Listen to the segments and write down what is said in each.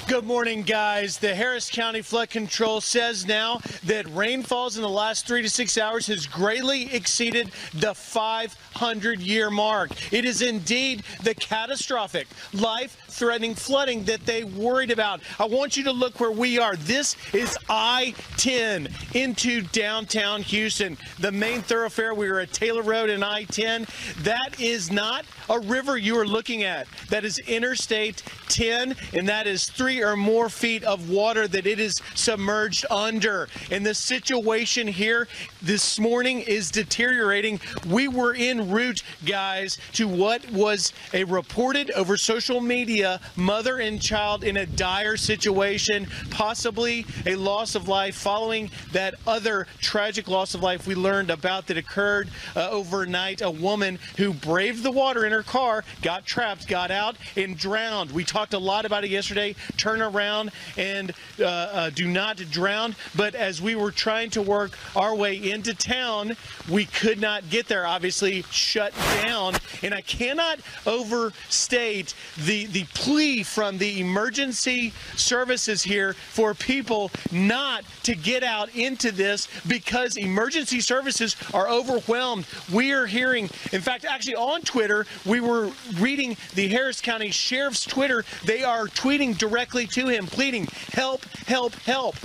Good morning, guys. The Harris County Flood Control says now that rainfalls in the last 3 to 6 hours has greatly exceeded the 500-year mark. It is indeed the catastrophic, life-threatening flooding that they worried about. I want you to look where we are. This is I-10 into downtown Houston, the main thoroughfare. We are at Taylor Road and I-10. That is not a river you are looking at. That is Interstate 10, and that is 3 or more feet of water that it is submerged under. And the situation here this morning is deteriorating. We were en route, guys, to what was a reported over social media mother and child in a dire situation, possibly a loss of life following that other tragic loss of life we learned about that occurred overnight. A woman who braved the water in her car, got trapped, got out, and drowned. We talked a lot about it yesterday. Turn around and do not drown. But as we were trying to work our way into town, we could not get there. Obviously shut down. And I cannot overstate the plea from the emergency services here for people not to get out into this because emergency services are overwhelmed. We are hearing, in fact, actually on Twitter, we were reading the Harris County Sheriff's Twitter. They are tweeting directly to him, pleading, help, help, help.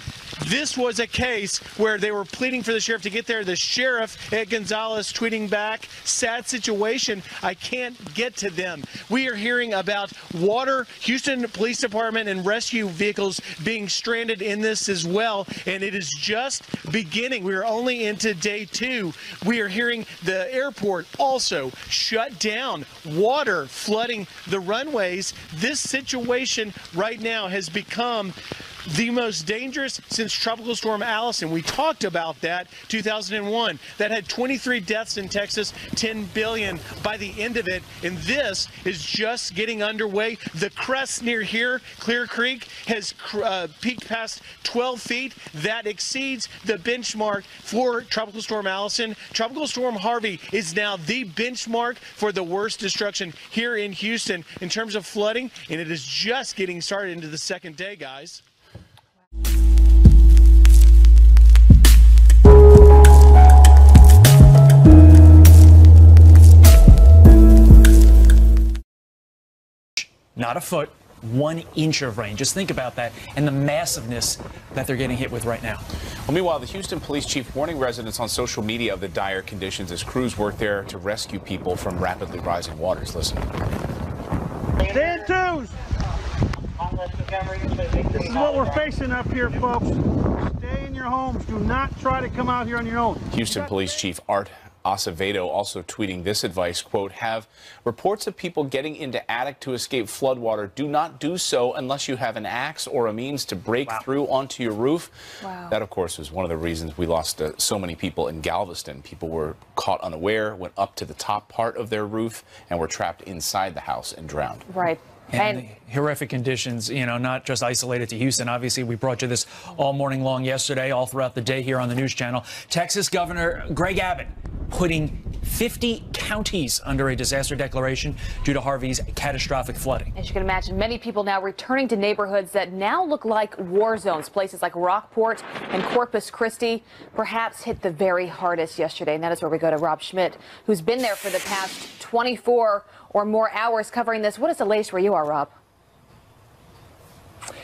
This was a case where they were pleading for the sheriff to get there. The sheriff, Ed Gonzalez, tweeting back, sad situation, I can't get to them. We are hearing about water, Houston Police Department and rescue vehicles being stranded in this as well, and it is just beginning. We are only into day 2. We are hearing the airport also shut down, water flooding the runways. This situation right now has become the most dangerous since Tropical Storm Allison. We talked about that, 2001. That had 23 deaths in Texas, 10 billion by the end of it. And this is just getting underway. The crest near here, Clear Creek, has peaked past 12 feet. That exceeds the benchmark for Tropical Storm Allison. Tropical Storm Harvey is now the benchmark for the worst destruction here in Houston in terms of flooding. And it is just getting started into the second day, guys. Not a foot, 1 inch of rain. Just think about that and the massiveness that they're getting hit with right now. Well, meanwhile, the Houston police chief warning residents on social media of the dire conditions as crews work there to rescue people from rapidly rising waters. Listen. Stand twos. This is what we're facing up here, folks. Stay in your homes. Do not try to come out here on your own. Houston Police Chief Art Acevedo also tweeting this advice, quote, have reports of people getting into attic to escape floodwater. Do not do so unless you have an axe or a means to break through onto your roof. That, of course, was one of the reasons we lost so many people in Galveston. People were caught unaware, went up to the top part of their roof, and were trapped inside the house and drowned. Right. And the horrific conditions, you know, not just isolated to Houston. Obviously, we brought you this all morning long yesterday, all throughout the day here on the News Channel. Texas Governor Greg Abbott putting 50 counties under a disaster declaration due to Harvey's catastrophic flooding. As you can imagine, many people now returning to neighborhoods that now look like war zones. Places like Rockport and Corpus Christi perhaps hit the very hardest yesterday. And that is where we go to Rob Schmidt, who's been there for the past 24 or more hours covering this. What is the latest where you are, Rob?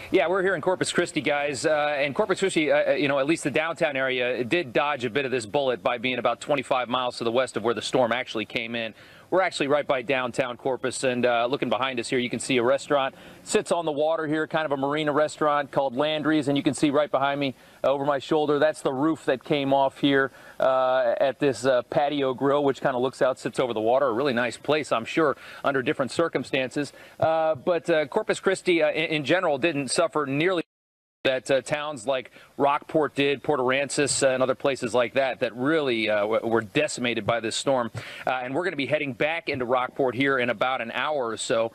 Yeah, we're here in Corpus Christi, guys. And Corpus Christi, you know, at least the downtown area, did dodge a bit of this bullet by being about 25 miles to the west of where the storm actually came in. We're actually right by downtown Corpus, and looking behind us here, you can see a restaurant sits on the water here, kind of a marina restaurant called Landry's, and you can see right behind me over my shoulder, that's the roof that came off here at this patio grill, which kind of looks out, sits over the water. A really nice place, I'm sure, under different circumstances. But Corpus Christi in general didn't suffer nearly that towns like Rockport did, Port Aransas, and other places like that really were decimated by this storm. And we're going to be heading back into Rockport here in about an hour or so.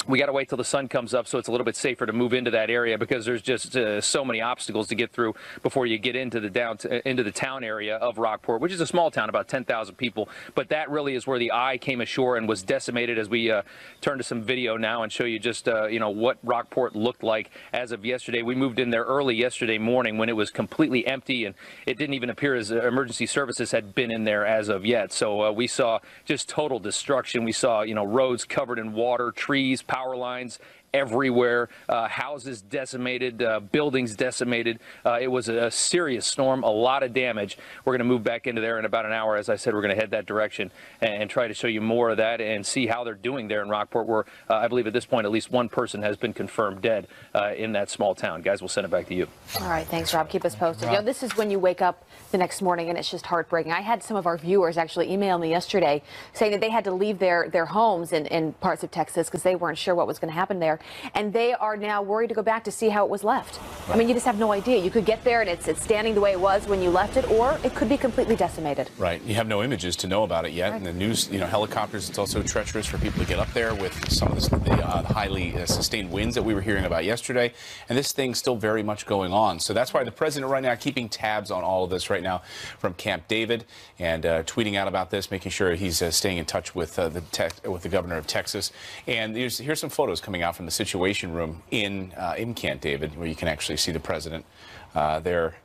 We got to wait till the sun comes up, so it's a little bit safer to move into that area because there's just so many obstacles to get through before you get into the town area of Rockport, which is a small town, about 10,000 people. But that really is where the eye came ashore and was decimated. As we turn to some video now and show you just what Rockport looked like as of yesterday. We moved in there early yesterday morning when it was completely empty, and it didn't even appear as emergency services had been in there as of yet. So we saw just total destruction. We saw roads covered in water, trees, power lines everywhere, houses decimated, buildings decimated. It was a serious storm, a lot of damage. We're going to move back into there in about an hour. As I said, we're going to head that direction and try to show you more of that and see how they're doing there in Rockport, where I believe at this point at least one person has been confirmed dead in that small town. Guys, we'll send it back to you. All right, thanks, Rob. Keep us posted. This is when you wake up the next morning and it's just heartbreaking. I had some of our viewers actually email me yesterday saying that they had to leave their homes in parts of Texas because they weren't sure what was going to happen there. And they are now worried to go back to see how it was left. I mean, you just have no idea. You could get there and it's standing the way it was when you left it, or it could be completely decimated. Right. You have no images to know about it yet. Right. And the news, helicopters, it's also treacherous for people to get up there with some of the highly sustained winds that we were hearing about yesterday. And this thing's still very much going on. So that's why the president right now keeping tabs on all of this right now from Camp David and tweeting out about this, making sure he's staying in touch with the governor of Texas. And here's some photos coming out from the Situation Room in Camp David, where you can actually see the president there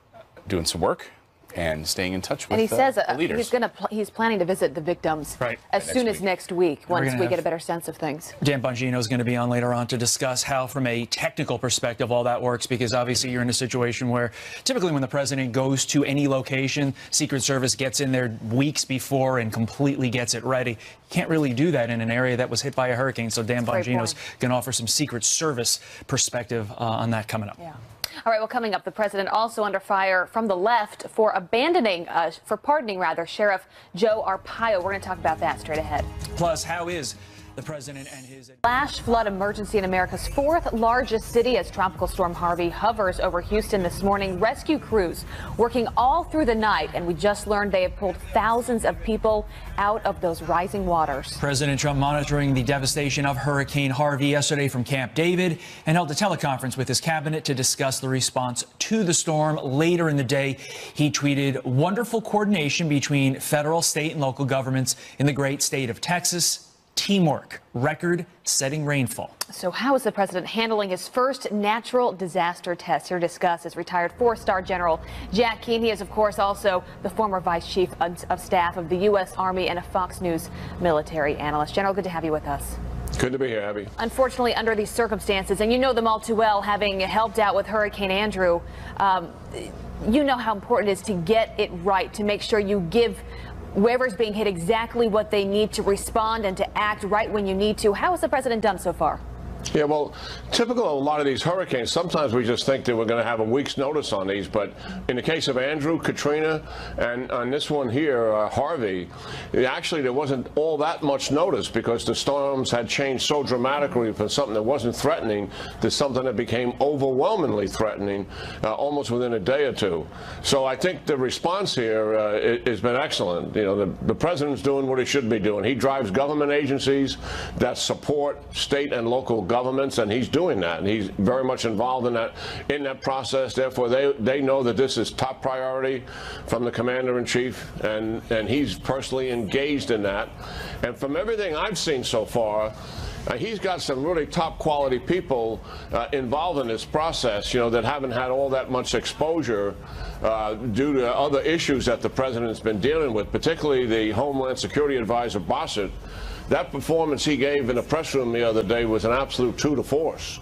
doing some work and staying in touch with and he says the leaders. He's planning to visit the victims as soon as next week, once we get a better sense of things. Dan Bongino is going to be on later on to discuss how, from a technical perspective, all that works, because obviously you're in a situation where typically when the president goes to any location, Secret Service gets in there weeks before and completely gets it ready. Can't really do that in an area that was hit by a hurricane. So Dan Bongino's going to offer some Secret Service perspective on that coming up. Yeah. All right, well, coming up, the president also under fire from the left for pardoning Sheriff Joe Arpaio. We're going to talk about that straight ahead. Plus, how is the president and his flash flood emergency in America's fourth largest city as Tropical Storm Harvey hovers over Houston this morning. Rescue crews working all through the night, and we just learned they have pulled thousands of people out of those rising waters. President Trump monitoring the devastation of Hurricane Harvey yesterday from Camp David and held a teleconference with his cabinet to discuss the response to the storm. Later in the day, he tweeted wonderful coordination between federal, state, and local governments in the great state of Texas. Teamwork, record-setting rainfall. So how is the president handling his first natural disaster test? Here to discuss is retired four-star General Jack Keane. He is, of course, also the former Vice Chief of Staff of the U.S. Army and a Fox News military analyst. General, good to have you with us. Good to be here, Abby. Unfortunately, under these circumstances, and you know them all too well, having helped out with Hurricane Andrew, you know how important it is to get it right, to make sure you give whoever's being hit exactly what they need to respond and to act right when you need to. How has the president done so far? Yeah, well, typical of a lot of these hurricanes, sometimes we just think that we're going to have a week's notice on these, but in the case of Andrew, Katrina, and on this one here, Harvey, actually there wasn't all that much notice because the storms had changed so dramatically from something that wasn't threatening to something that became overwhelmingly threatening almost within a day or two. So I think the response here has been excellent. The president's doing what he should be doing. He drives government agencies that support state and local governments, and he's doing that, and he's very much involved in that process. Therefore, they know that this is top priority from the commander-in-chief, and he's personally engaged in that. And from everything I've seen so far, he's got some really top quality people involved in this process, that haven't had all that much exposure due to other issues that the president's been dealing with, particularly the Homeland Security Advisor Bossert. That performance he gave in the press room the other day was an absolute tour de force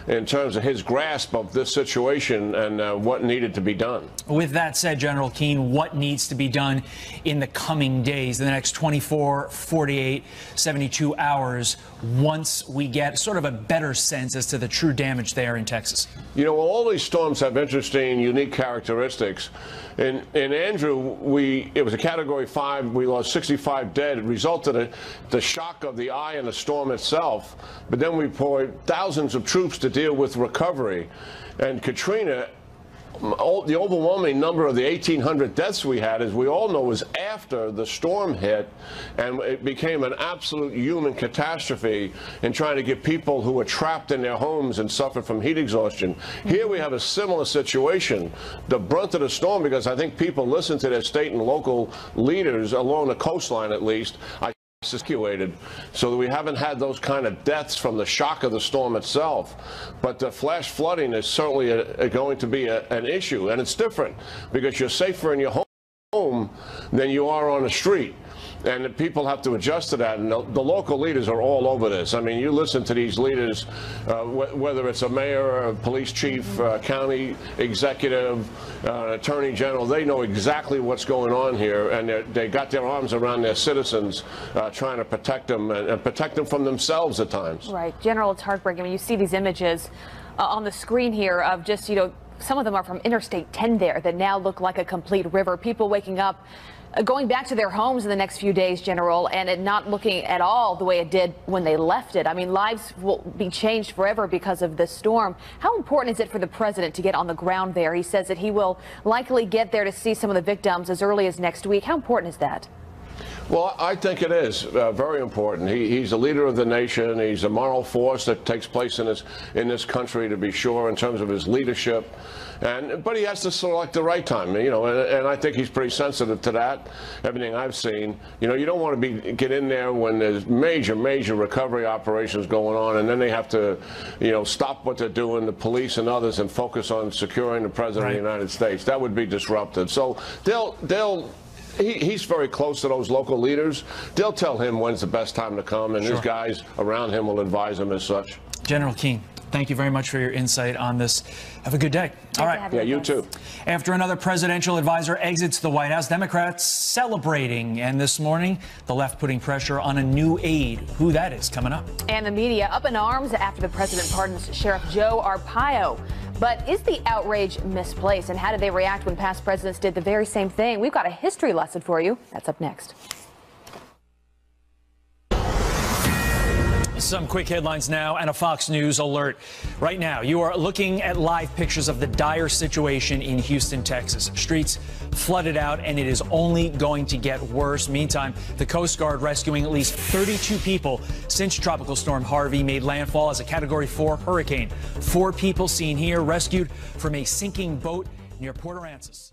in terms of his grasp of this situation and what needed to be done. With that said, General Keane, what needs to be done in the coming days, in the next 24, 48, 72 hours, once we get sort of a better sense as to the true damage there in Texas? Well, all these storms have interesting, unique characteristics. In Andrew, it was a Category 5. We lost 65 dead. It resulted in the shock of the eye and the storm itself. But then we poured thousands of troops to deal with recovery. And Katrina, the overwhelming number of the 1,800 deaths we had, as we all know, was after the storm hit, and it became an absolute human catastrophe in trying to get people who were trapped in their homes and suffered from heat exhaustion. Here we have a similar situation. The brunt of the storm, because I think people listen to their state and local leaders along the coastline, at least, situated, so that we haven't had those kind of deaths from the shock of the storm itself. But the flash flooding is certainly going to be an issue, and it's different because you're safer in your home than you are on the street. And people have to adjust to that, and the local leaders are all over this. I mean, you listen to these leaders, whether it's a mayor, a police chief, county executive, attorney general, they know exactly what's going on here, and they got their arms around their citizens, trying to protect them and protect them from themselves at times. Right. General, it's heartbreaking. I mean, you see these images on the screen here of just, you know, some of them are from Interstate 10 there that now look like a complete river. People waking up, going back to their homes in the next few days, General, and it not looking at all the way it did when they left it. I mean, lives will be changed forever because of this storm. How important is it for the president to get on the ground there? He says that he will likely get there to see some of the victims as early as next week. How important is that? Well, I think it is very important. He's a leader of the nation. He's a moral force that takes place in this country, to be sure, in terms of his leadership. But he has to select the right time, you know, and I think he's pretty sensitive to that. Everything I've seen, you know, you don't want to get in there when there's major recovery operations going on, and then they have to, you know, stop what they're doing, the police and others, and focus on securing the president of the United States. That would be disrupted. So he's very close to those local leaders. They'll tell him when's the best time to come, and his guys around him will advise him as such. General Keane, thank you very much for your insight on this. Have a good day. All right. Yeah, you too. After another presidential advisor exits the White House, Democrats celebrating. And this morning, the left putting pressure on a new aide. Who that is coming up. And the media up in arms after the president pardons Sheriff Joe Arpaio. But is the outrage misplaced? And how did they react when past presidents did the very same thing? We've got a history lesson for you. That's up next. Some quick headlines now and a Fox News alert. Right now, you are looking at live pictures of the dire situation in Houston, Texas. Streets flooded out, and it is only going to get worse. Meantime, the Coast Guard rescuing at least 32 people since Tropical Storm Harvey made landfall as a Category 4 hurricane. 4 people seen here rescued from a sinking boat near Port Aransas.